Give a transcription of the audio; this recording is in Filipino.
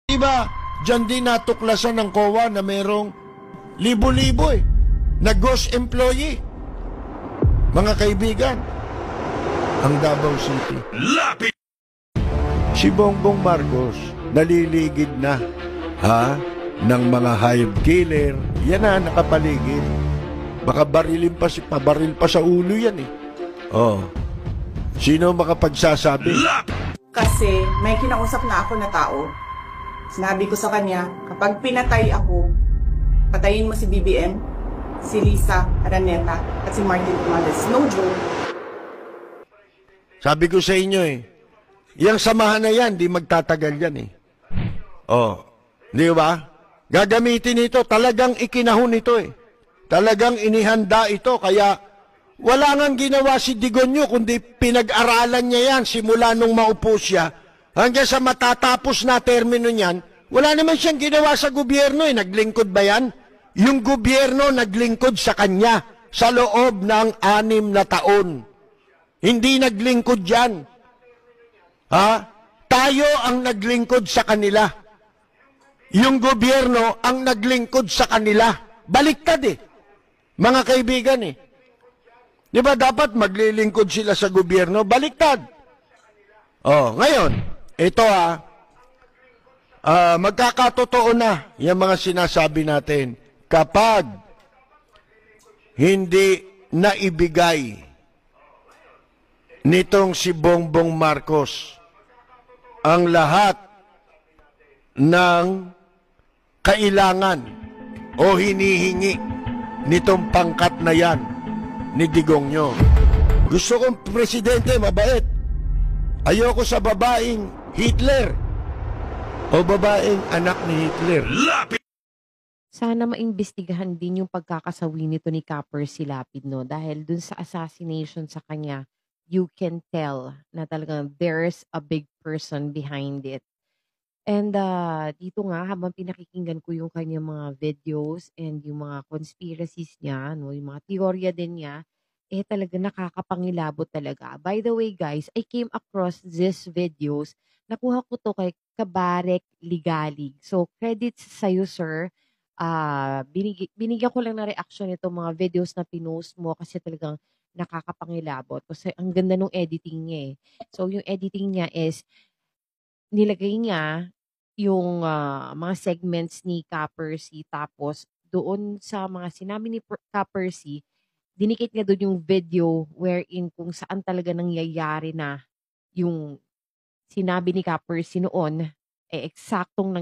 Diba, dyan din natuklasan ng COA na merong libo-libo na ghost employee. Mga kaibigan, ang Davao City. Si Bongbong Marcos, naliligid na, ng mga hive killer. Yan na, nakapaligid. Baka pabaril pa sa ulo yan Sino makapagsasabi? Kasi may kinausap na ako na tao. Sinabi ko sa kanya, kapag pinatay ako, patayin mo si BBM, si Lisa Araneta, at si Martin Romualdez. No joke. Sabi ko sa inyo yung samahan na yan, di magtatagal yan di ba? Gagamitin ito, talagang ikinahon ito Talagang inihanda ito, kaya wala nang ginawa si Digonyo, kundi pinag-aralan niya yan simula nung maupo siya. Hanggang sa matatapos na termino niyan, wala naman siyang ginawa sa gobyerno Naglingkod ba yan? Yung gobyerno naglingkod sa kanya sa loob ng 6 na taon. Hindi naglingkod yan. Tayo ang naglingkod sa kanila. Yung gobyerno ang naglingkod sa kanila. Baliktad mga kaibigan Di ba dapat maglilingkod sila sa gobyerno? Baliktad. Ngayon, ito magkakatotoo na yung mga sinasabi natin kapag hindi naibigay nitong si Bongbong Marcos ang lahat ng kailangan o hinihingi nitong pangkat na yan ni Digongyo. Gusto kong presidente mabait. Ayoko sa babaeng Hitler o babaeng anak ni Hitler. Sana maimbestigahan din yung pagkakasawi nito ni Capper Silapid, no? Dahil dun sa assassination sa kanya, you can tell na talagang there's a big person behind it. And dito nga, habang pinakikinggan ko yung kanyang mga videos and yung mga conspiracies niya, no, yung mga teorya din niya, talaga nakakapangilabot talaga. By the way, guys, I came across these videos. Nakuha ko to kay Kabarek Ligalig. So, credits sa'yo, sir. Binigyan ko lang na reaction itong mga videos na pinost mo kasi talagang nakakapangilabot. Kasi ang ganda ng editing niya So, yung editing niya is nilagay niya yung mga segments ni Ka-Percy tapos doon sa mga sinabi ni Ka-Percy, dinikit niya doon yung video wherein kung saan talaga nangyayari na yung sinabi ni Ka-Percy noon, eksaktong